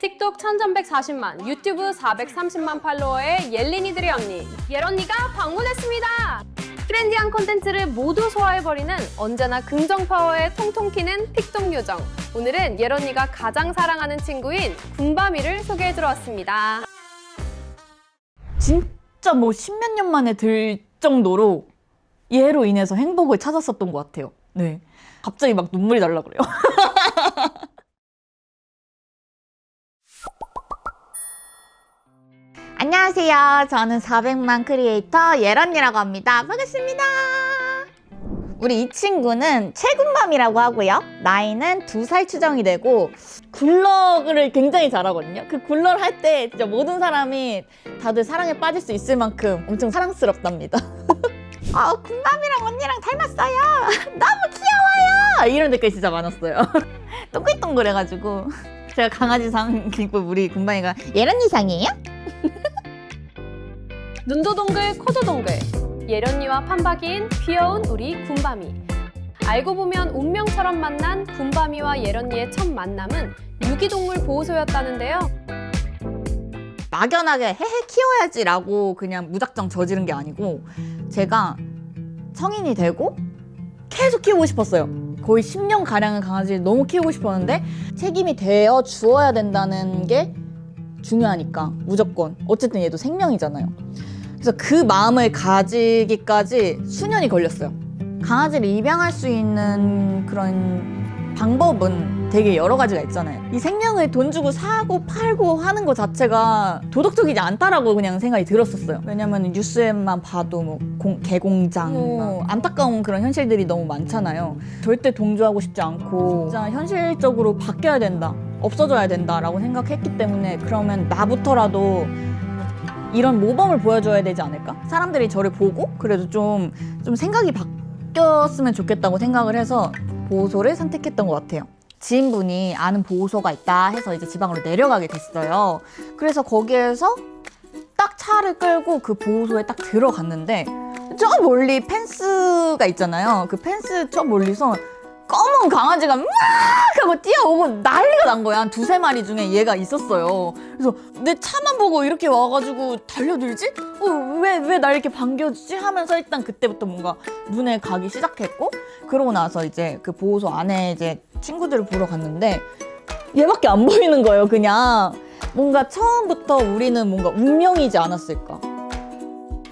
틱톡 1140만, 유튜브 430만 팔로워의 옐린이들의 언니, 옐언니가 방문했습니다. 트렌디한 콘텐츠를 모두 소화해버리는 언제나 긍정 파워에 통통 튀는 틱톡 요정. 오늘은 옐언니가 가장 사랑하는 친구인 군밤이를 소개해주러 왔습니다. 진짜 뭐 십몇 년 만에 들 정도로 얘로 인해서 행복을 찾았었던 것 같아요. 네. 갑자기 막 눈물이 날라 그래요. 안녕하세요. 저는 400만 크리에이터 옐언니라고 합니다. 반갑습니다. 우리 이 친구는 최군밤이라고 하고요. 나이는 2살 추정이 되고 굴러를 굉장히 잘하거든요. 그 굴러를 할 때 진짜 모든 사람이 다들 사랑에 빠질 수 있을 만큼 엄청 사랑스럽답니다. 군밤이랑 언니랑 닮았어요. 너무 귀여워요. 이런 댓글 진짜 많았어요. 동글동글해가지고 제가 강아지상 그리고 우리 군밤이가 옐언니상이에요? 눈도 동글, 코도 동글. 옐언니와 판박이인 귀여운 우리 군밤이. 알고 보면 운명처럼 만난 군밤이와 옐언니의 첫 만남은 유기동물 보호소였다는데요. 막연하게 헤헤 키워야지 라고 그냥 무작정 저지른 게 아니고 제가 성인이 되고 계속 키우고 싶었어요. 거의 10년가량의 강아지를 너무 키우고 싶었는데 책임이 되어 주어야 된다는 게 중요하니까 무조건. 어쨌든 얘도 생명이잖아요. 그래서 그 마음을 가지기까지 수년이 걸렸어요. 강아지를 입양할 수 있는 그런 방법은 되게 여러 가지가 있잖아요. 이 생명을 돈 주고 사고 팔고 하는 것 자체가 도덕적이지 않다라고 그냥 생각이 들었었어요. 왜냐면 뉴스에만 봐도 뭐 개공장, 안타까운 그런 현실들이 너무 많잖아요. 절대 동조하고 싶지 않고 진짜 현실적으로 바뀌어야 된다, 없어져야 된다라고 생각했기 때문에 그러면 나부터라도 이런 모범을 보여줘야 되지 않을까? 사람들이 저를 보고 그래도 좀 생각이 바뀌었으면 좋겠다고 생각을 해서 보호소를 선택했던 것 같아요. 지인분이 아는 보호소가 있다 해서 이제 지방으로 내려가게 됐어요. 그래서 거기에서 딱 차를 끌고 그 보호소에 딱 들어갔는데 저 멀리 펜스가 있잖아요. 그 펜스 저 멀리서 검은 강아지가 막 하고 뛰어오고 난리가 난 거야. 한 2-3마리 중에 얘가 있었어요. 그래서 내 차만 보고 이렇게 와가지고 달려들지? 왜 날 이렇게 반겨주지? 하면서 일단 그때부터 뭔가 눈에 가기 시작했고, 그러고 나서 이제 그 보호소 안에 이제 친구들을 보러 갔는데 얘밖에 안 보이는 거예요. 그냥 뭔가 처음부터 우리는 뭔가 운명이지 않았을까.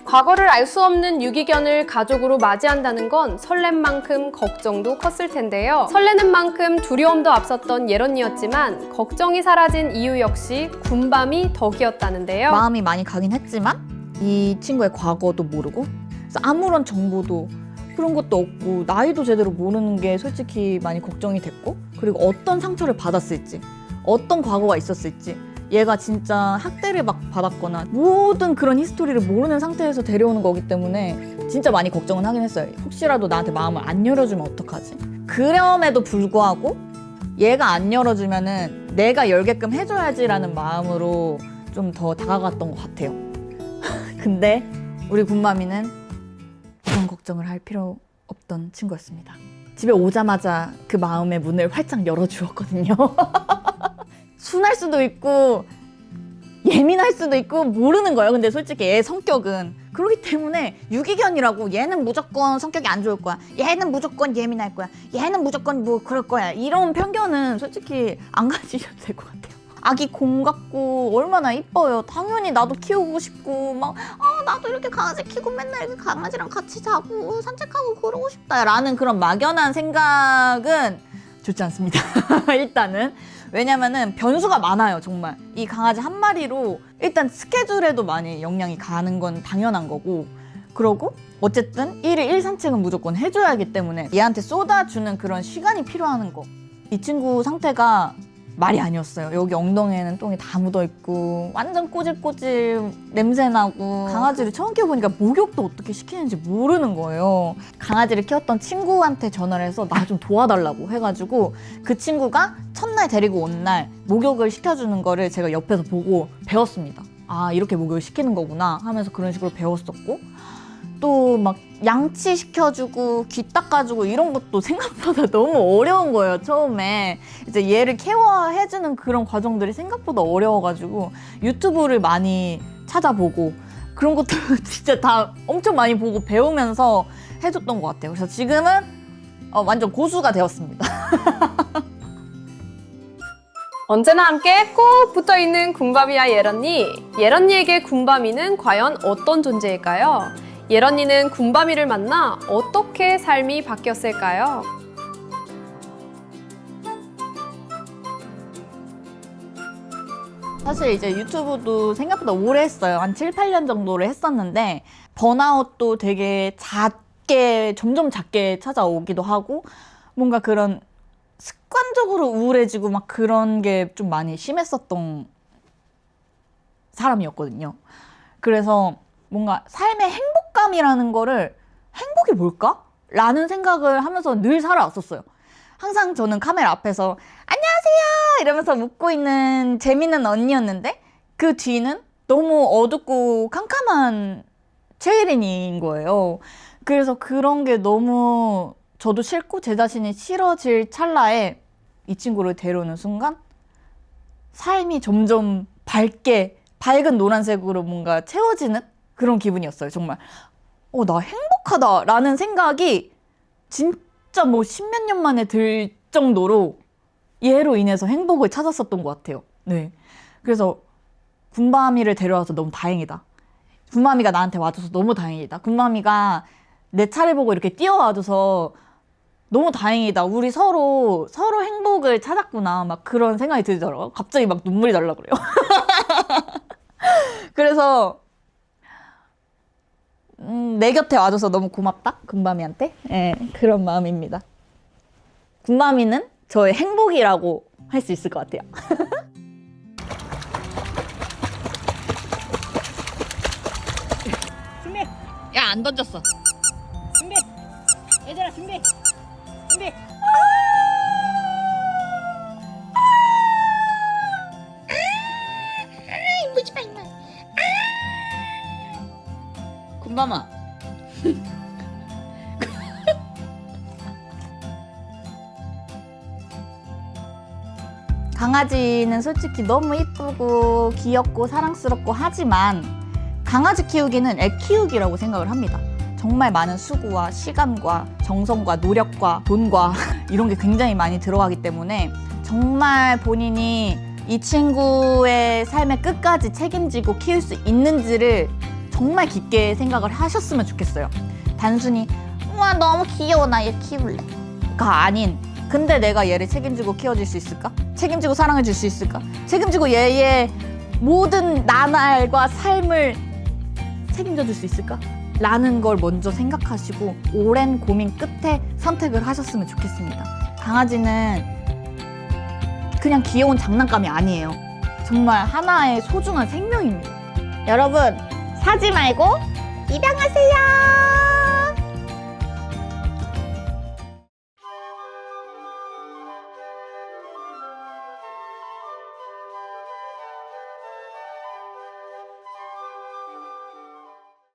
과거를 알 수 없는 유기견을 가족으로 맞이한다는 건 설렘 만큼 걱정도 컸을 텐데요. 설레는 만큼 두려움도 앞섰던 옐언니였지만 걱정이 사라진 이유 역시 군밤이 덕이었다는데요. 마음이 많이 가긴 했지만 이 친구의 과거도 모르고 그래서 아무런 정보도 그런 것도 없고 나이도 제대로 모르는 게 솔직히 많이 걱정이 됐고, 그리고 어떤 상처를 받았을지, 어떤 과거가 있었을지, 얘가 진짜 학대를 막 받았거나 모든 그런 히스토리를 모르는 상태에서 데려오는 거기 때문에 진짜 많이 걱정은 하긴 했어요. 혹시라도 나한테 마음을 안 열어주면 어떡하지? 그럼에도 불구하고 얘가 안 열어주면은 내가 열게끔 해줘야지라는 마음으로 좀 더 다가갔던 것 같아요. 근데 우리 군밤이는 그런 걱정을 할 필요 없던 친구였습니다. 집에 오자마자 그 마음의 문을 활짝 열어주었거든요. 순할 수도 있고 예민할 수도 있고 모르는 거예요. 근데 솔직히 얘 성격은 그렇기 때문에 유기견이라고 얘는 무조건 성격이 안 좋을 거야, 얘는 무조건 예민할 거야, 얘는 무조건 뭐 그럴 거야, 이런 편견은 솔직히 안 가지셔도 될 것 같아요. 아기 곰 같고 얼마나 이뻐요. 당연히 나도 키우고 싶고 막 나도 이렇게 강아지 키우고 맨날 이렇게 강아지랑 같이 자고 산책하고 그러고 싶다 라는 그런 막연한 생각은 좋지 않습니다. 일단은 왜냐면은 변수가 많아요. 정말 이 강아지 한 마리로 일단 스케줄에도 많이 영향이 가는 건 당연한 거고, 그러고 어쨌든 1일 1산책은 무조건 해줘야 하기 때문에 얘한테 쏟아주는 그런 시간이 필요한 거. 이 친구 상태가 말이 아니었어요. 여기 엉덩이에는 똥이 다 묻어있고 완전 꼬질꼬질 냄새나고, 강아지를 처음 키워보니까 목욕도 어떻게 시키는지 모르는 거예요. 강아지를 키웠던 친구한테 전화를 해서 나 좀 도와달라고 해가지고 그 친구가 첫날 데리고 온 날 목욕을 시켜주는 거를 제가 옆에서 보고 배웠습니다. 아, 이렇게 목욕을 시키는 거구나 하면서 그런 식으로 배웠었고, 또 막 양치시켜주고 귀 닦아주고 이런 것도 생각보다 너무 어려운 거예요. 처음에 이제 얘를 케어해주는 그런 과정들이 생각보다 어려워가지고 유튜브를 많이 찾아보고 그런 것도 진짜 다 엄청 많이 보고 배우면서 해줬던 것 같아요. 그래서 지금은 완전 고수가 되었습니다. 언제나 함께 꼭 붙어있는 군밤이와 예런니. 예런니에게 군밤이는 과연 어떤 존재일까요? 예런니는 군밤이를 만나 어떻게 삶이 바뀌었을까요? 사실 이제 유튜브도 생각보다 오래 했어요. 한 7, 8년 정도를 했었는데 번아웃도 되게 점점 작게 찾아오기도 하고 뭔가 그런 습관적으로 우울해지고 막 그런 게 좀 많이 심했었던 사람이었거든요. 그래서 뭔가 삶의 행복감이라는 거를 행복이 뭘까? 라는 생각을 하면서 늘 살아왔었어요. 항상 저는 카메라 앞에서 안녕하세요 이러면서 웃고 있는 재밌는 언니였는데 그 뒤는 너무 어둡고 캄캄한 최예린인 거예요. 그래서 그런 게 너무 저도 싫고 제 자신이 싫어질 찰나에 이 친구를 데려오는 순간 삶이 점점 밝은 노란색으로 뭔가 채워지는 그런 기분이었어요. 정말 나 행복하다라는 생각이 진짜 뭐 십몇 년 만에 들 정도로 얘로 인해서 행복을 찾았었던 것 같아요. 네. 그래서 군밤이를 데려와서 너무 다행이다. 군밤이가 나한테 와줘서 너무 다행이다. 군밤이가 내 차를 보고 이렇게 뛰어와줘서 너무 다행이다. 우리 서로 행복을 찾았구나. 막 그런 생각이 들더라고요. 갑자기 막 눈물이 날라 그래요. 그래서 내 곁에 와줘서 너무 고맙다. 군밤이한테. 네, 그런 마음입니다. 군밤이는 저의 행복이라고 할 수 있을 것 같아요. 준비. 야, 안 던졌어. 준비. 얘들아 준비. 준비. 군밤아. 강아지는 솔직히 너무 이쁘고 귀엽고 사랑스럽고 하지만 강아지 키우기는 애 키우기라고 생각을 합니다. 정말 많은 수고와 시간과 정성과 노력과 돈과 이런 게 굉장히 많이 들어가기 때문에 정말 본인이 이 친구의 삶의 끝까지 책임지고 키울 수 있는지를 정말 깊게 생각을 하셨으면 좋겠어요. 단순히 우와 너무 귀여워 나 얘 키울래가 아닌 근데 내가 얘를 책임지고 키워줄 수 있을까? 책임지고 사랑해줄 수 있을까? 책임지고 얘의 모든 나날과 삶을 책임져줄 수 있을까? 라는 걸 먼저 생각하시고 오랜 고민 끝에 선택을 하셨으면 좋겠습니다. 강아지는 그냥 귀여운 장난감이 아니에요. 정말 하나의 소중한 생명입니다. 여러분 사지 말고 입양하세요.